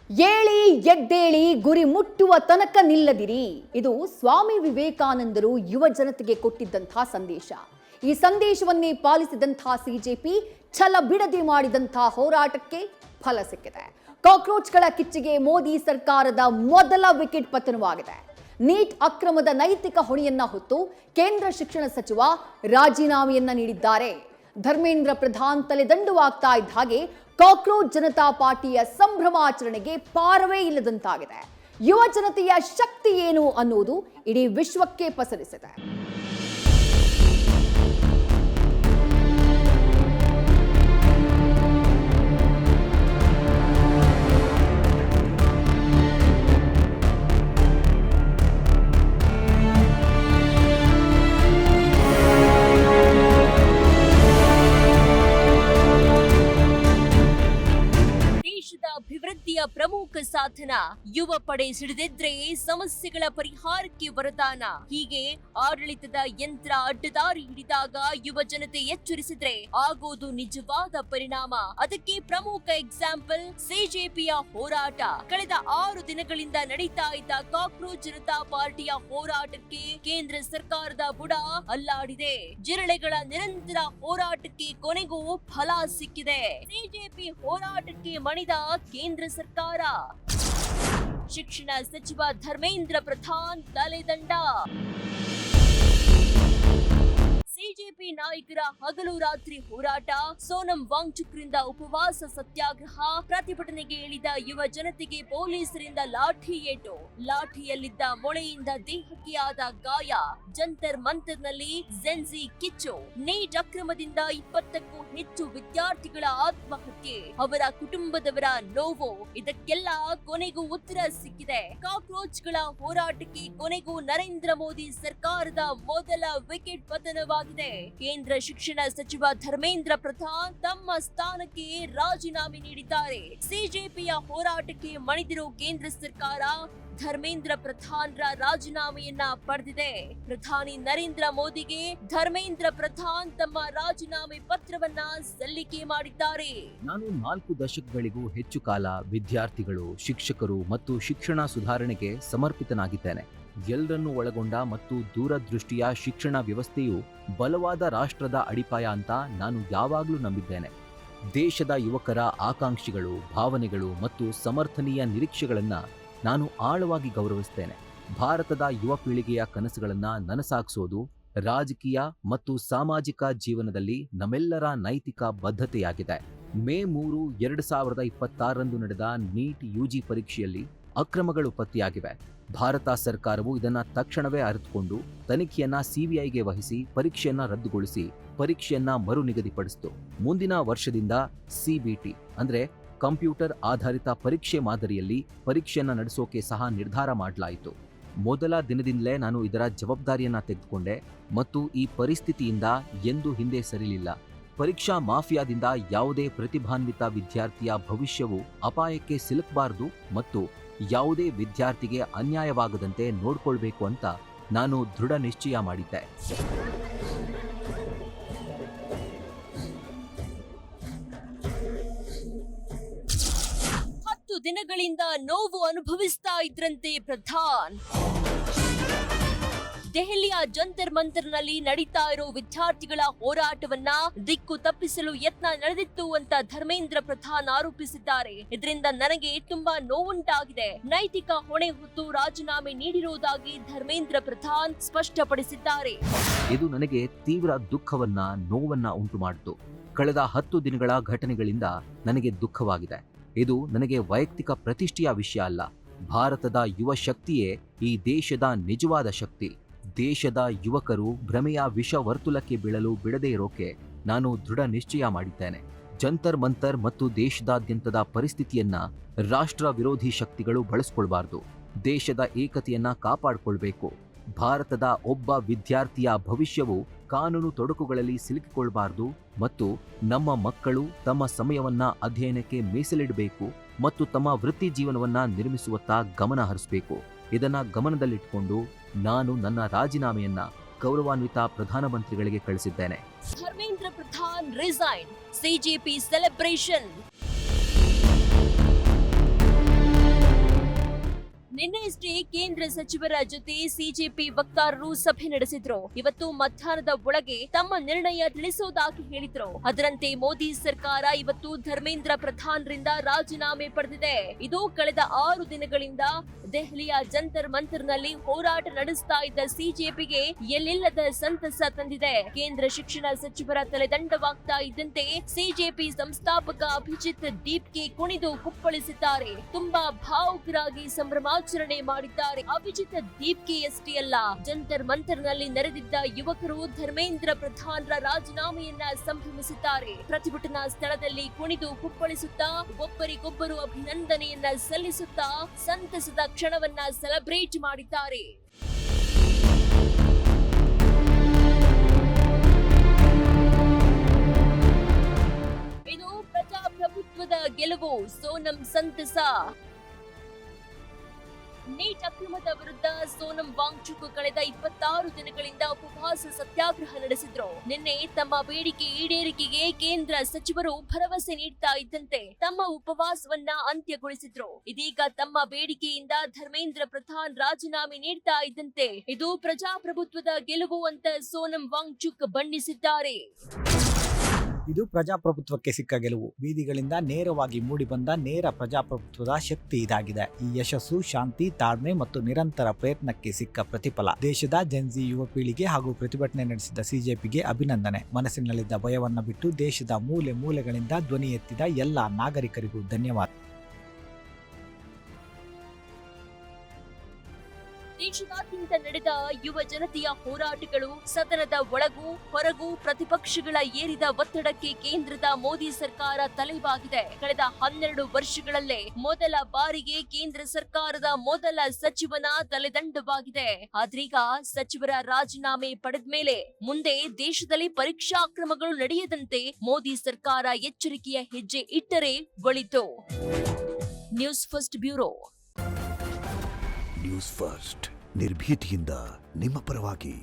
ಏಳಿ ಎದ್ದೇಳಿ ಗುರಿ ಮುಟ್ಟುವ ತನಕ ನಿಲ್ಲದಿರಿ. ಇದು ಸ್ವಾಮಿ ವಿವೇಕಾನಂದರು ಯುವ ಜನತೆಗೆ ಕೊಟ್ಟಿದ್ದಂತಹ ಸಂದೇಶ. ಈ ಸಂದೇಶವನ್ನೇ ಪಾಲಿಸಿದಂತಹ ಸಿಜೆಪಿ ಛಲ ಬಿಡದೆ ಮಾಡಿದಂತಹ ಹೋರಾಟಕ್ಕೆ ಫಲ ಸಿಕ್ಕಿದೆ. ಕಾಕ್ರೋಚ್ಗಳ ಕಿಚ್ಚಿಗೆ ಮೋದಿ ಸರ್ಕಾರದ ಮೊದಲ ವಿಕೆಟ್ ಪತನವಾಗಿದೆ. ನೀಟ್ ಅಕ್ರಮದ ನೈತಿಕ ಹೊಣೆಯನ್ನ ಹೊತ್ತು ಕೇಂದ್ರ ಶಿಕ್ಷಣ ಸಚಿವ ರಾಜೀನಾಮೆಯನ್ನ ನೀಡಿದ್ದಾರೆ. ಧರ್ಮೇಂದ್ರ ಪ್ರಧಾನ್ ತಲೆದಂಡುವಾಗ್ತಾ ಇದ್ದ ಹಾಗೆ ಕಾಕ್ರೋಚ್ ಜನತಾ ಪಾರ್ಟಿಯ ಸಂಭ್ರಮಾಚರಣೆಗೆ ಪಾರವೇ ಇಲ್ಲದಂತಾಗಿದೆ. ಯುವ ಜನತೆಯ ಶಕ್ತಿ ಏನು ಅನ್ನೋದು ಇಡೀ ವಿಶ್ವಕ್ಕೆ ಪಸರಿಸಿದೆ. ಅಭಿವೃದ್ಧಿಯ ಪ್ರಮುಖ ಸಾಧನ ಯುವ ಪಡೆ ಸಿಡಿದಿದ್ರೆ ಸಮಸ್ಯೆಗಳ ಪರಿಹಾರಕ್ಕೆ ವರದಾನ. ಹೀಗೆ ಆಡಳಿತದ ಯಂತ್ರ ಅಡ್ಡದಾರಿ ಹಿಡಿದಾಗ ಯುವ ಜನತೆ ಎಚ್ಚರಿಸಿದ್ರೆ ಆಗೋದು ನಿಜವಾದ ಪರಿಣಾಮ. ಅದಕ್ಕೆ ಪ್ರಮುಖ ಎಕ್ಸಾಂಪಲ್ ಸಿಜೆಪಿಯ ಹೋರಾಟ. ಕಳೆದ 6 ದಿನಗಳಿಂದ ನಡೀತಾ ಇದ್ದ ಕಾಕ್ರೋಚ್ ಜನತಾ ಪಾರ್ಟಿಯ ಹೋರಾಟಕ್ಕೆ ಕೇಂದ್ರ ಸರ್ಕಾರದ ಬುಡ ಅಲ್ಲಾಡಿದೆ. ಜಿರಳೆಗಳ ನಿರಂತರ ಹೋರಾಟಕ್ಕೆ ಕೊನೆಗೂ ಫಲ ಸಿಕ್ಕಿದೆ. ಸಿಜೆಪಿ ಹೋರಾಟಕ್ಕೆ ಮಣಿದ ಕೇಂದ್ರ ಸರ್ಕಾರ. ಶಿಕ್ಷಣ ಸಚಿವ ಧರ್ಮೇಂದ್ರ ಪ್ರಧಾನ್ ತಲೆದಂಡ. ಸಿಜೆಪಿ ನಾಯಕರ ಹಗಲು ರಾತ್ರಿ ಹೋರಾಟ, ಸೋನಂ ವಾಂಗ್ಚುಕ್ರಿಂದ ಉಪವಾಸ ಸತ್ಯಾಗ್ರಹ, ಪ್ರತಿಭಟನೆಗೆ ಇಳಿದ ಯುವ ಜನತೆಗೆ ಪೊಲೀಸರಿಂದ ಲಾಠಿ ಏಟು, ಲಾಠಿಯಲ್ಲಿದ್ದ ಮೊಳೆಯಿಂದ ದೇಹಕ್ಕೆ ಆದ ಗಾಯ, ಜಂತರ್ ಮಂತರ್ನಲ್ಲಿ ಜೆನ್ಜಿ ಕಿಚ್ಚು, ನೀಟ್ ಅಕ್ರಮದಿಂದ 20ಕ್ಕೂ ಹೆಚ್ಚು ವಿದ್ಯಾರ್ಥಿಗಳ ಆತ್ಮಹತ್ಯೆ, ಅವರ ಕುಟುಂಬದವರ ನೋವು. ಇದಕ್ಕೆಲ್ಲ ಕೊನೆಗೂ ಉತ್ತರ ಸಿಕ್ಕಿದೆ. ಕಾಕ್ರೋಚ್ಗಳ ಹೋರಾಟಕ್ಕೆ ಕೊನೆಗೂ ನರೇಂದ್ರ ಮೋದಿ ಸರ್ಕಾರದ ಮೊದಲ ವಿಕೆಟ್ ಪತನವಾಗಿದೆ. ಕೇಂದ್ರ ಶಿಕ್ಷಣ ಸಚಿವ ಧರ್ಮೇಂದ್ರ ಪ್ರಧಾನ್ ತಮ್ಮ ಸ್ಥಾನಕ್ಕೆ ರಾಜೀನಾಮೆ ನೀಡಿದ್ದಾರೆ. ಸಿಜೆಪಿಯ ಹೋರಾಟಕ್ಕೆ ಮಣಿದಿರೋ ಕೇಂದ್ರ ಸರ್ಕಾರ ಧರ್ಮೇಂದ್ರ ಪ್ರಧಾನ್ರ ರಾಜೀನಾಮೆಯನ್ನ ಪಡೆದಿದೆ. ಪ್ರಧಾನಿ ನರೇಂದ್ರ ಮೋದಿಗೆ ಧರ್ಮೇಂದ್ರ ಪ್ರಧಾನ್ ತಮ್ಮ ರಾಜೀನಾಮೆ ಪತ್ರವನ್ನ ಸಲ್ಲಿಕೆ ಮಾಡಿದ್ದಾರೆ. ನಾನು 4 ದಶಕಗಳಿಗೂ ಹೆಚ್ಚು ಕಾಲ ವಿದ್ಯಾರ್ಥಿಗಳು, ಶಿಕ್ಷಕರು ಮತ್ತು ಶಿಕ್ಷಣ ಸುಧಾರಣೆಗೆ ಸಮರ್ಪಿತನಾಗಿದ್ದೇನೆ. ಎಲ್ಲರನ್ನೂ ಒಳಗೊಂಡ ಮತ್ತು ದೂರದೃಷ್ಟಿಯ ಶಿಕ್ಷಣ ವ್ಯವಸ್ಥೆಯು ಬಲವಾದ ರಾಷ್ಟ್ರದ ಅಡಿಪಾಯ ಅಂತ ನಾನು ಯಾವಾಗಲೂ ನಂಬಿದ್ದೇನೆ. ದೇಶದ ಯುವಕರ ಆಕಾಂಕ್ಷೆಗಳು, ಭಾವನೆಗಳು ಮತ್ತು ಸಮರ್ಥನೀಯ ನಿರೀಕ್ಷೆಗಳನ್ನು ನಾನು ಆಳವಾಗಿ ಗೌರವಿಸ್ತೇನೆ. ಭಾರತದ ಯುವ ಪೀಳಿಗೆಯ ಕನಸುಗಳನ್ನು ನನಸಾಗಿಸೋದು ರಾಜಕೀಯ ಮತ್ತು ಸಾಮಾಜಿಕ ಜೀವನದಲ್ಲಿ ನಮ್ಮೆಲ್ಲರ ನೈತಿಕ ಬದ್ಧತೆಯಾಗಿದೆ. ಮೇ 3, 2026ರಂದು ನಡೆದ ನೀಟ್ ಯುಜಿ ಪರೀಕ್ಷೆಯಲ್ಲಿ ಅಕ್ರಮಗಳು ಪತ್ತೆಯಾಗಿವೆ. ಭಾರತ ಸರ್ಕಾರವು ಇದನ್ನ ತಕ್ಷಣವೇ ಅರಿತುಕೊಂಡು ತನಿಖೆಯನ್ನ ಸಿಬಿಐಗೆ ವಹಿಸಿ ಪರೀಕ್ಷೆಯನ್ನ ರದ್ದುಗೊಳಿಸಿ ಪರೀಕ್ಷೆಯನ್ನ ಮರು ನಿಗದಿಪಡಿಸಿತು. ಮುಂದಿನ ವರ್ಷದಿಂದ ಸಿಬಿಟಿ ಅಂದ್ರೆ ಕಂಪ್ಯೂಟರ್ ಆಧಾರಿತ ಪರೀಕ್ಷೆ ಮಾದರಿಯಲ್ಲಿ ಪರೀಕ್ಷೆಯನ್ನ ನಡೆಸೋಕೆ ಸಹ ನಿರ್ಧಾರ ಮಾಡಲಾಯಿತು. ಮೊದಲ ದಿನದಿಂದಲೇ ನಾನು ಇದರ ಜವಾಬ್ದಾರಿಯನ್ನ ತೆಗೆದುಕೊಂಡೆ ಮತ್ತು ಈ ಪರಿಸ್ಥಿತಿಯಿಂದ ಎಂದೂ ಹಿಂದೆ ಸರಿಲಿಲ್ಲ. ಪರೀಕ್ಷಾ ಮಾಫಿಯಾದಿಂದ ಯಾವುದೇ ಪ್ರತಿಭಾನ್ವಿತ ವಿದ್ಯಾರ್ಥಿಯ ಭವಿಷ್ಯವು ಅಪಾಯಕ್ಕೆ ಸಿಲುಕಬಾರದು ಮತ್ತು ಯಾವುದೇ ವಿದ್ಯಾರ್ಥಿಗೆ ಅನ್ಯಾಯವಾಗದಂತೆ ನೋಡ್ಕೊಳ್ಬೇಕು ಅಂತ ನಾನು ದೃಢ ನಿಶ್ಚಯ ಮಾಡಿದ್ದೆ. ದಿನಗಳಿಂದ ನೋವು ಅನುಭವಿಸ್ತಾ ಇದ್ರಂತೆ ಪ್ರಧಾನ್. ದೆಹಲಿಯ ಜಂತರ್ ಮಂತರ್ನಲ್ಲಿ ನಡೀತಾ ಇರೋ ವಿದ್ಯಾರ್ಥಿಗಳ ಹೋರಾಟವನ್ನ ದಿಕ್ಕು ತಪ್ಪಿಸಲು ಯತ್ನ ನಡೆದಿತ್ತು ಅಂತ ಧರ್ಮೇಂದ್ರ ಪ್ರಧಾನ್ ಆರೋಪಿಸಿದ್ದಾರೆ. ಇದರಿಂದ ನನಗೆ ತುಂಬಾ ನೋವುಂಟಾಗಿದೆ. ನೈತಿಕ ಹೊಣೆ ಹೊತ್ತು ರಾಜೀನಾಮೆ ನೀಡಿರುವುದಾಗಿ ಧರ್ಮೇಂದ್ರ ಪ್ರಧಾನ್ ಸ್ಪಷ್ಟಪಡಿಸಿದ್ದಾರೆ. ಇದು ನನಗೆ ತೀವ್ರ ದುಃಖವನ್ನ, ನೋವನ್ನ ಉಂಟು ಮಾಡಿತು. ಕಳೆದ 10 ದಿನಗಳ ಘಟನೆಗಳಿಂದ ನನಗೆ ದುಃಖವಾಗಿದೆ. ಇದು ನನಗೆ ವೈಯಕ್ತಿಕ ಪ್ರತಿಷ್ಠೆಯ ವಿಷಯ ಅಲ್ಲ. ಭಾರತದ ಯುವ ಶಕ್ತಿಯೇ ಈ ದೇಶದ ನಿಜವಾದ ಶಕ್ತಿ. ದೇಶದ ಯುವಕರು ಭ್ರಮೆಯ ವಿಷ ವರ್ತುಲಕ್ಕೆ ಬೀಳಲು ಬಿಡದೇ ಇರೋಕೆ ನಾನು ದೃಢ ನಿಶ್ಚಯ ಮಾಡಿದ್ದೇನೆ. ಜಂತರ್ ಮಂತರ್ ಮತ್ತು ದೇಶದಾದ್ಯಂತದ ಪರಿಸ್ಥಿತಿಯನ್ನ ರಾಷ್ಟ್ರ ವಿರೋಧಿ ಶಕ್ತಿಗಳು ಬಳಸ್ಕೊಳ್ಬಾರ್ದು. ದೇಶದ ಏಕತೆಯನ್ನ ಕಾಪಾಡಿಕೊಳ್ಬೇಕು. ಭಾರತದ ಒಬ್ಬ ವಿದ್ಯಾರ್ಥಿಯ ಭವಿಷ್ಯವು ಕಾನೂನು ತೊಡಕುಗಳಲ್ಲಿ ಸಿಲುಕಿಕೊಳ್ಬಾರ್ದು ಮತ್ತು ನಮ್ಮ ಮಕ್ಕಳು ತಮ್ಮ ಸಮಯವನ್ನ ಅಧ್ಯಯನಕ್ಕೆ ಮೀಸಲಿಡಬೇಕು ಮತ್ತು ತಮ್ಮ ವೃತ್ತಿ ಜೀವನವನ್ನ ನಿರ್ಮಿಸುವತ್ತ ಗಮನ ಹರಿಸಬೇಕು. ಇದನ್ನ ಗಮನದಲ್ಲಿಟ್ಟುಕೊಂಡು ನಾನು ನನ್ನ ರಾಜೀನಾಮೆಯನ್ನ ಗೌರವಾನ್ವಿತ ಪ್ರಧಾನಮಂತ್ರಿಗಳಿಗೆ ಕಳಿಸಿದ್ದೇನೆ. Dharmendra Pradhan resign, CJP celebration. ನಿನ್ನೆಯಷ್ಟೇ ಕೇಂದ್ರ ಸಚಿವರ ಜೊತೆ ಸಿಜೆಪಿ ವಕ್ತಾರರು ಸಭೆ ನಡೆಸಿದ್ರು. ಇವತ್ತು ಮಧ್ಯಾಹ್ನದ ಒಳಗೆ ತಮ್ಮ ನಿರ್ಣಯ ತಿಳಿಸುವುದಾಗಿ ಹೇಳಿದ್ರು. ಅದರಂತೆ ಮೋದಿ ಸರ್ಕಾರ ಇವತ್ತು ಧರ್ಮೇಂದ್ರ ಪ್ರಧಾನ್ರಿಂದ ರಾಜೀನಾಮೆ ಪಡೆದಿದೆ. ಇದು ಕಳೆದ 6 ದಿನಗಳಿಂದ ದೆಹಲಿಯ ಜಂತರ್ ಮಂತರ್ನಲ್ಲಿ ಹೋರಾಟ ನಡೆಸ್ತಾ ಇದ್ದ ಸಿಜೆಪಿಗೆ ಎಲ್ಲಿಲ್ಲದ ಸಂತಸ ತಂದಿದೆ. ಕೇಂದ್ರ ಶಿಕ್ಷಣ ಸಚಿವರ ತಲೆದಂಡವಾಗ್ತಾ ಇದ್ದಂತೆ ಸಿಜೆಪಿ ಸಂಸ್ಥಾಪಕ ಅಭಿಜಿತ್ ದೀಪ್ಗೆ ಕುಣಿದು ಕುಪ್ಪಳಿಸಿದ್ದಾರೆ. ತುಂಬಾ ಭಾವುಕರಾಗಿ ಸಂಭ್ರಮಾಚರಣೆ ಮಾಡಿದ್ದಾರೆ. ಅಭಿಜಿತ್ ದೀಪ್ಗೆಯಷ್ಟೇ ಅಲ್ಲ, ಜಂತರ್ ಮಂತರ್ನಲ್ಲಿ ನೆರೆದಿದ್ದ ಯುವಕರು ಧರ್ಮೇಂದ್ರ ಪ್ರಧಾನ್ರ ರಾಜೀನಾಮೆಯನ್ನ ಸಂಭ್ರಮಿಸಿದ್ದಾರೆ. ಪ್ರತಿಭಟನಾ ಸ್ಥಳದಲ್ಲಿ ಕುಣಿದು ಕುಪ್ಪಳಿಸುತ್ತಾ ಒಬ್ಬರಿಗೊಬ್ಬರು ಅಭಿನಂದನೆಯನ್ನ ಸಲ್ಲಿಸುತ್ತಾ ಸಂತಸದ ಕ್ಷಣವನ್ನ ಸೆಲೆಬ್ರೇಟ್ ಮಾಡಿದ್ದಾರೆ. ಇದು ಪ್ರಜಾಪ್ರಭುತ್ವದ ಗೆಲುವು, ಸೋನಂ ಸಂತಸ. ನೀಟ್ ಅಕ್ರಮದ ವಿರುದ್ಧ ಸೋನಂ ವಾಂಗ್ಚುಕ್ ಕಳೆದ 26 ದಿನಗಳಿಂದ ಉಪವಾಸ ಸತ್ಯಾಗ್ರಹ ನಡೆಸಿದ್ರು. ನಿನ್ನೆ ತಮ್ಮ ಬೇಡಿಕೆ ಈಡೇರಿಕೆಗೆ ಕೇಂದ್ರ ಸಚಿವರು ಭರವಸೆ ನೀಡ್ತಾ ಇದ್ದಂತೆ ತಮ್ಮ ಉಪವಾಸವನ್ನ ಅಂತ್ಯಗೊಳಿಸಿದ್ರು. ಇದೀಗ ತಮ್ಮ ಬೇಡಿಕೆಯಿಂದ ಧರ್ಮೇಂದ್ರ ಪ್ರಧಾನ್ ರಾಜೀನಾಮೆ ನೀಡ್ತಾ ಇದ್ದಂತೆ ಇದು ಪ್ರಜಾಪ್ರಭುತ್ವದ ಗೆಲುವು ಅಂತ ಸೋನಂ ವಾಂಗ್ಚುಕ್ ಬಣ್ಣಿಸಿದ್ದಾರೆ. ಇದು ಪ್ರಜಾಪ್ರಭುತ್ವಕ್ಕೆ ಸಿಕ್ಕ ಗೆಲುವು. ಬೀದಿಗಳಿಂದ ನೇರವಾಗಿ ಮೂಡಿಬಂದ ನೇರ ಪ್ರಜಾಪ್ರಭುತ್ವದ ಶಕ್ತಿ ಇದಾಗಿದೆ. ಈ ಯಶಸ್ಸು ಶಾಂತಿ, ತಾಳ್ಮೆ ಮತ್ತು ನಿರಂತರ ಪ್ರಯತ್ನಕ್ಕೆ ಸಿಕ್ಕ ಪ್ರತಿಫಲ. ದೇಶದ ಜೆನ್ಜಿ ಯುವ ಪೀಳಿಗೆ ಹಾಗೂ ಪ್ರತಿಭಟನೆ ನಡೆಸಿದ ಸಿಜೆಪಿಗೆ ಅಭಿನಂದನೆ. ಮನಸ್ಸಿನಲ್ಲಿದ್ದ ಭಯವನ್ನ ಬಿಟ್ಟು ದೇಶದ ಮೂಲೆ ಮೂಲೆಗಳಿಂದ ಧ್ವನಿ ಎತ್ತಿದ ಎಲ್ಲ ನಾಗರಿಕರಿಗೂ ಧನ್ಯವಾದ. ದೇಶದಾದ್ಯಂತ ನಡೆದ ಯುವ ಜನತೆಯ ಹೋರಾಟಗಳು, ಸದನದ ಒಳಗೂ ಹೊರಗೂ ಪ್ರತಿಪಕ್ಷಗಳ ಏರಿದ ಒತ್ತಡಕ್ಕೆ ಕೇಂದ್ರದ ಮೋದಿ ಸರ್ಕಾರ ತಲೆಬಾಗಿದೆ. ಕಳೆದ 12 ವರ್ಷಗಳಲ್ಲೇ ಮೊದಲ ಬಾರಿಗೆ ಕೇಂದ್ರ ಸರ್ಕಾರದ ಮೊದಲ ಸಚಿವನ ತಲೆದಂಡವಾಗಿದೆ. ಆದ್ರೀಗ ಸಚಿವರ ರಾಜೀನಾಮೆ ಪಡೆದ ಮೇಲೆ ಮುಂದೆ ದೇಶದಲ್ಲಿ ಪರೀಕ್ಷಾ ಕ್ರಮಗಳು ನಡೆಯದಂತೆ ಮೋದಿ ಸರ್ಕಾರ ಎಚ್ಚರಿಕೆಯ ಹೆಜ್ಜೆ ಇಟ್ಟರೆ ಒಳಿತು. News first bureau. News first ನಿರ್ಭೀತಿಯಿಂದ ನಿಮ್ಮ ಪರವಾಗಿ.